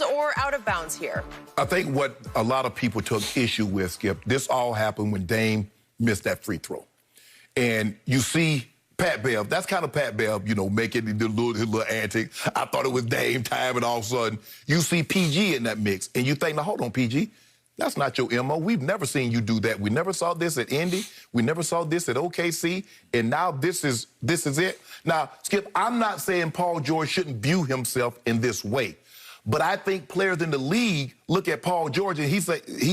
bounds or out of bounds here? I think what a lot of people took issue with, Skip, this all happened when Dame missed that free throw. And you see Pat Bev, that's kind of Pat Bev, you know, making his little antic. I thought it was Dame time, and all of a sudden, you see PG in that mix. And you think, now, hold on, PG. That's not your MO. We've never seen you do that. We never saw this at Indy. We never saw this at OKC. And now this is it. Now, Skip, I'm not saying Paul George shouldn't view himself in this way. But I think players in the league look at Paul George and he's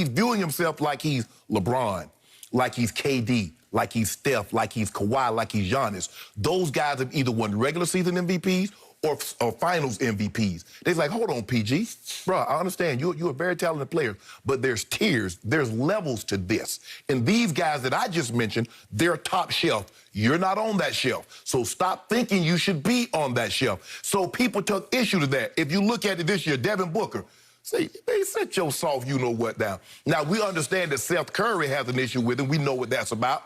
viewing himself like he's LeBron, like he's KD, like he's Steph, like he's Kawhi, like he's Giannis. Those guys have either won regular season MVPs or finals MVPs. They're like, hold on, PG. Bro, I understand. You're a very talented player, but there's tiers, there's levels to this. And these guys that I just mentioned, they're top shelf. You're not on that shelf. So stop thinking you should be on that shelf. So people took issue to that. If you look at it this year, Devin Booker, say, they set your soft you-know-what down. Now, we understand that Seth Curry has an issue with him. We know what that's about.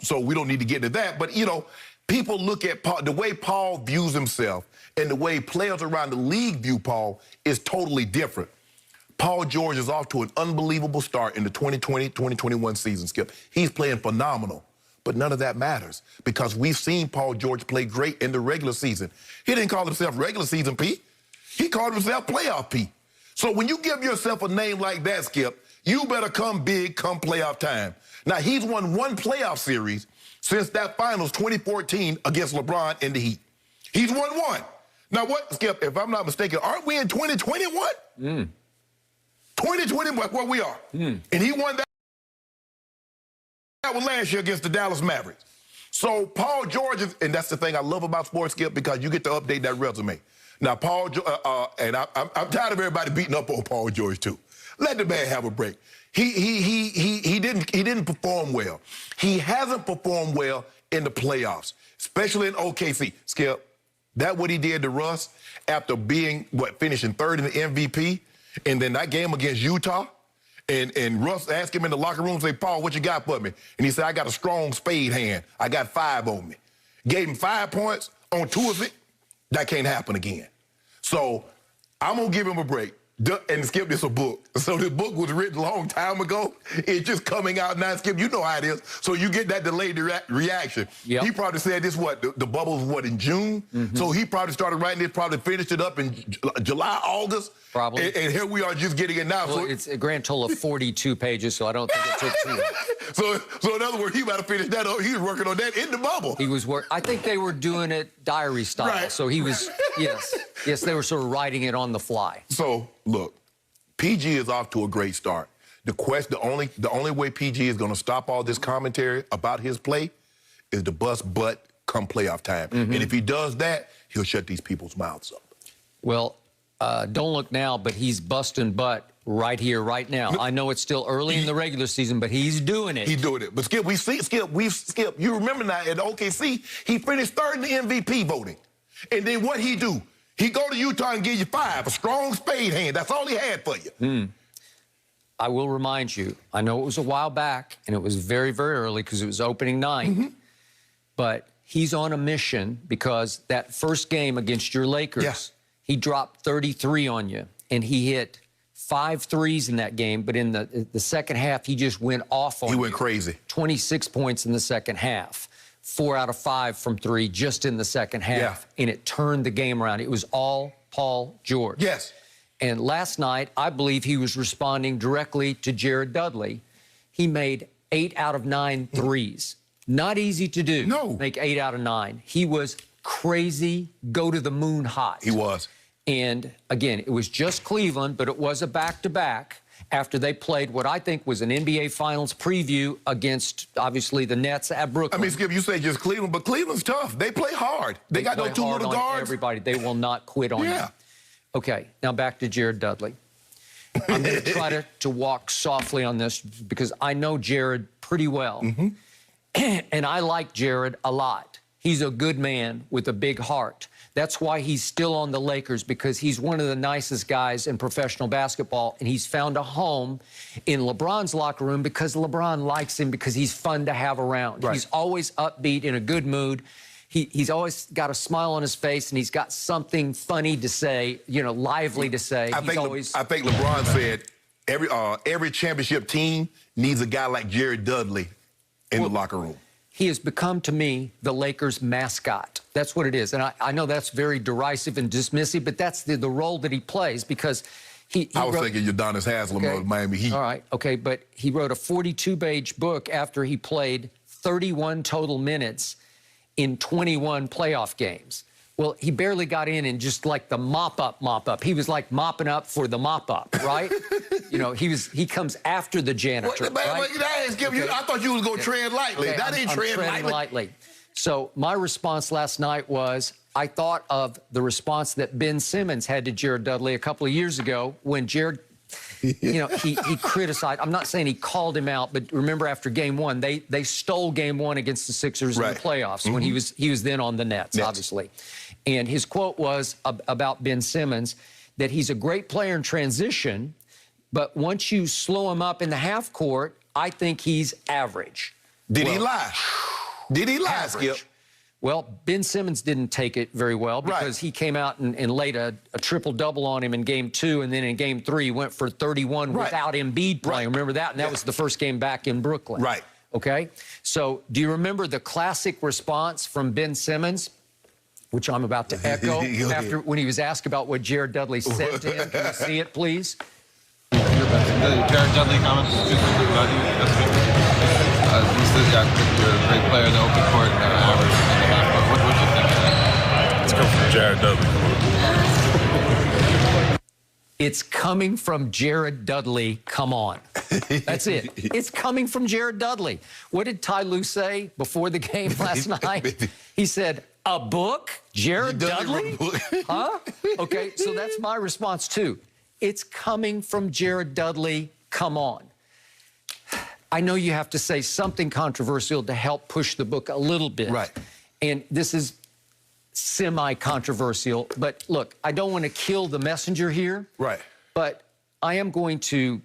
So we don't need to get into that. But, you know, people look at Paul, the way Paul views himself and the way players around the league view Paul is totally different. Paul George is off to an unbelievable start in the 2020-2021 season, Skip. He's playing phenomenal. But none of that matters because we've seen Paul George play great in the regular season. He didn't call himself regular season P. He called himself playoff P. So when you give yourself a name like that, Skip, you better come big come playoff time. Now, he's won one playoff series since that finals 2014 against LeBron in the Heat. He's won one. Now, what, Skip, if I'm not mistaken, aren't we in 2021? 2021, where we are. And he won that one last year against the Dallas Mavericks. So Paul George is, and that's the thing I love about sports, Skip, because you get to update that resume. Now, Paul, and I'm tired of everybody beating up on Paul George, too. Let the man have a break. He didn't perform well. He hasn't performed well in the playoffs, especially in OKC. Skip, that what he did to Russ after being, finishing third in the MVP, and then that game against Utah, and Russ asked him in the locker room, say, Paul, what you got for me? And he said, I got a strong spade hand. I got 5 on me. Gave him 5 points on 2 of it. That can't happen again. So I'm going to give him a break. And Skip, this is a book. So this book was written a long time ago. It's just coming out now, Skip. You know how it is. So you get that delayed reaction. Yep. He probably said this, the bubble was, in June? So he probably started writing it, probably finished it up in July, August. Probably. And here we are just getting it now. Well, so it's a grand total of 42 pages, so I don't think it took too long. So in other words, he might have finished that up. He was working on that in the bubble. He was I think they were doing it diary style. Right. So he was, yes, they were sort of writing it on the fly. So, look, PG is off to a great start. The only way PG is going to stop all this commentary about his play is to bust butt come playoff time. And if he does that, he'll shut these people's mouths up. Well, don't look now, but he's busting butt right here, right now. I know it's still early in the regular season, but he's doing it. He's doing it. But Skip, Skip, you remember now at OKC, he finished third in the MVP voting. And then what he do? He go to Utah and give you 5, a strong spade hand. That's all he had for you. I will remind you, I know it was a while back, and it was very, very early because it was opening night. But he's on a mission because that first game against your Lakers, he dropped 33 on you, and he hit 5 threes in that game. But in the second half, he just went off on you. He went crazy. 26 points in the second half. 4 out of 5 from 3 just in the second half, and it turned the game around. It was all Paul George. Yes. And last night, I believe he was responding directly to Jared Dudley. He made 8 out of 9 threes. Not easy to do. No. Make 8 out of 9. He was crazy, go to the moon hot. He was. And again, it was just Cleveland, but it was a back-to-back. After they played what I think was an NBA Finals preview against, obviously, the Nets at Brooklyn. I mean, Skip, you say just Cleveland, but Cleveland's tough. They play hard. They got those 2 little guards. Everybody, they will not quit on you. Okay, now back to Jared Dudley. I'm going to try to walk softly on this because I know Jared pretty well. And I like Jared a lot. He's a good man with a big heart. That's why he's still on the Lakers, because he's one of the nicest guys in professional basketball, and he's found a home in LeBron's locker room because LeBron likes him because he's fun to have around. He's always upbeat, in a good mood. He's always got a smile on his face, and he's got something funny to say, you know, lively to say. I think LeBron said every championship team needs a guy like Jared Dudley in the locker room. He has become, to me, the Lakers' mascot. That's what it is. And I know that's very derisive and dismissive, but that's the role that he plays, because I was thinking Udonis Haslem of Miami Heat. All right, okay, but he wrote a 42-page book after he played 31 total minutes in 21 playoff games. Well, he barely got in just like the mop-up. He was like mopping up for the mop-up, right? You know, he comes after the janitor, right? I thought you was going to tread lightly. Okay, that ain't tread lightly. So my response last night was, I thought of the response that Ben Simmons had to Jared Dudley a couple of years ago when Jared, you know, he criticized. I'm not saying he called him out, but remember after Game 1, they stole Game 1 against the Sixers in the playoffs when he was then on the Nets, obviously. And his quote was about Ben Simmons, that he's a great player in transition, but once you slow him up in the half court, I think he's average. Did he lie? Did he lie, Skip? Well, Ben Simmons didn't take it very well because he came out and laid a triple-double on him in Game 2, and then in Game 3 he went for 31 without Embiid playing. Remember that? And that was the first game back in Brooklyn. Right. Okay? So do you remember the classic response from Ben Simmons, which I'm about to echo, when he was asked about what Jared Dudley said to him? Can you see it, please? Jared Dudley comments about you yesterday. He says, you're a great player in the open court, average in the half court. What do you think of that? It's coming from Jared Dudley. It's coming from Jared Dudley. Come on. That's it. It's coming from Jared Dudley. What did Ty Lue say before the game last night? He said, a book? Jared Dudley? Huh? Okay, so that's my response, too. It's coming from Jared Dudley. Come on. I know you have to say something controversial to help push the book a little bit. Right. And this is semi-controversial, but look, I don't want to kill the messenger here. Right. But I'm going to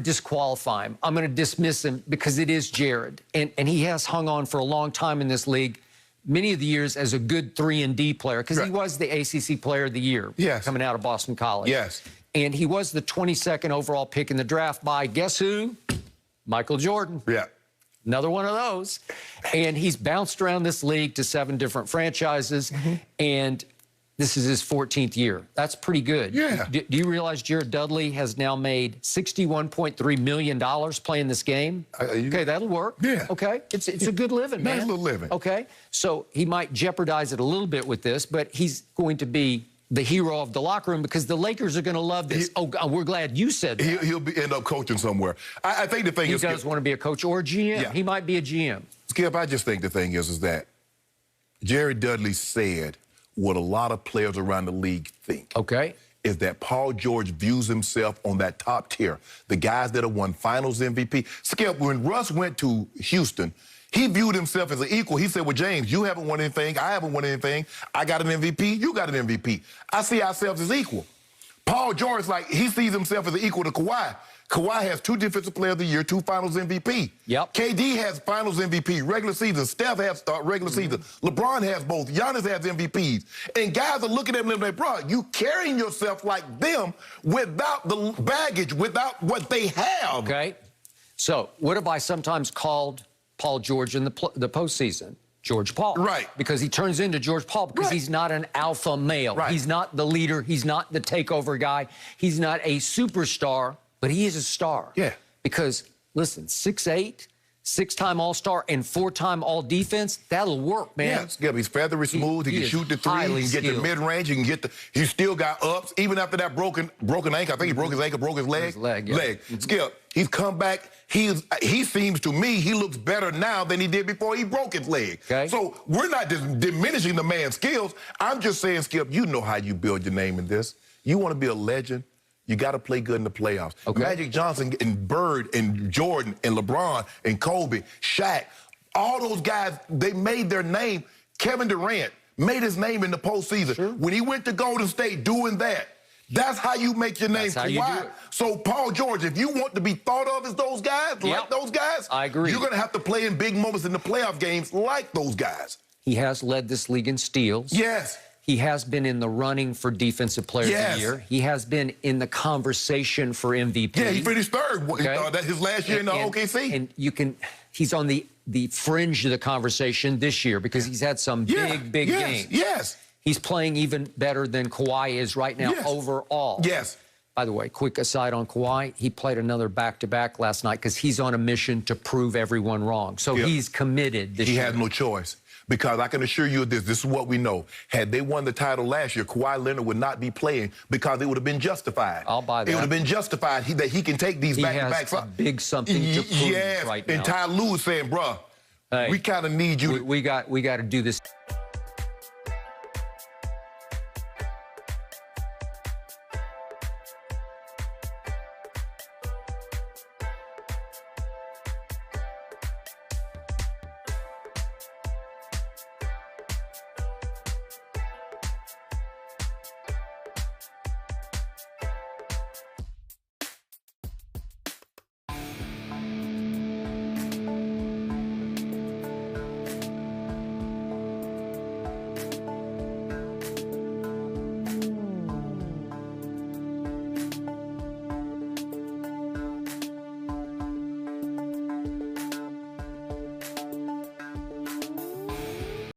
disqualify him. I'm going to dismiss him because it is Jared. And he has hung on for a long time in this league, many of the years as a good 3-and-D player, because he was the ACC Player of the Year coming out of Boston College. Yes. And he was the 22nd overall pick in the draft by, guess who? Michael Jordan. Yeah. Another one of those. And he's bounced around this league to 7 different franchises, and this is his 14th year. That's pretty good. Yeah. Do you realize Jared Dudley has now made $61.3 million playing this game? Okay, that'll work. Yeah. Okay, it's a good living, man. Nice little living. Okay, so he might jeopardize it a little bit with this, but he's going to be the hero of the locker room because the Lakers are going to love this. We're glad you said that. He'll end up coaching somewhere. I think the thing is... He does want to be a coach or a GM. Yeah. He might be a GM. Skip, I just think the thing is that Jared Dudley said what a lot of players around the league think. Okay. Is that Paul George views himself on that top tier. The guys that have won finals MVP. Skip, when Russ went to Houston, he viewed himself as an equal. He said, well, James, you haven't won anything. I haven't won anything. I got an MVP. You got an MVP. I see ourselves as equal. Paul George, like, he sees himself as an equal to Kawhi. Kawhi has 2 Defensive Player of the Year, 2 Finals MVP. Yep. KD has Finals MVP, regular season. Steph has regular season. LeBron has both. Giannis has MVPs. And guys are looking at him like, bro, you carrying yourself like them without the baggage, without what they have. Okay. So what have I sometimes called Paul George in the postseason? George Paul. Right. Because he turns into George Paul because he's not an alpha male. Right. He's not the leader. He's not the takeover guy. He's not a superstar, but he is a star. Yeah. Because, listen, 6'8", 6-time All-Star, and 4-time All-Defense, that'll work, man. Yeah, he's feathery smooth. He can shoot the 3. He can get the mid-range. He can get the... He still got ups. Even after that broken ankle, I think he broke his ankle, broke his leg. Skip, he's come back. He seems to me, he looks better now than he did before he broke his leg. Okay. So we're not diminishing the man's skills. I'm just saying, Skip, you know how you build your name in this. You want to be a legend, you got to play good in the playoffs. Okay. Magic Johnson and Bird and Jordan and LeBron and Kobe, Shaq, all those guys, they made their name. Kevin Durant made his name in the postseason. Sure. When he went to Golden State doing that, that's how you make your name. That's how you do it. So, Paul George, if you want to be thought of as those guys, like those guys, I agree. You're going to have to play in big moments in the playoff games like those guys. He has led this league in steals. Yes. He has been in the running for Defensive Player of the Year. He has been in the conversation for MVP. Yeah, he finished third. Okay? That's his last year in the OKC. And he's on the fringe of the conversation this year because he's had some big games. Yes. He's playing even better than Kawhi is right now overall. Yes. By the way, quick aside on Kawhi, he played another back-to-back last night because he's on a mission to prove everyone wrong. So he's committed this year. He had no choice. Because I can assure you this is what we know. Had they won the title last year, Kawhi Leonard would not be playing because it would have been justified. I'll buy that. It would have been justified that he can take these back-to-back. He has a big something to prove right now. And Ty Lue saying, bruh, we kind of need you. We got to do this.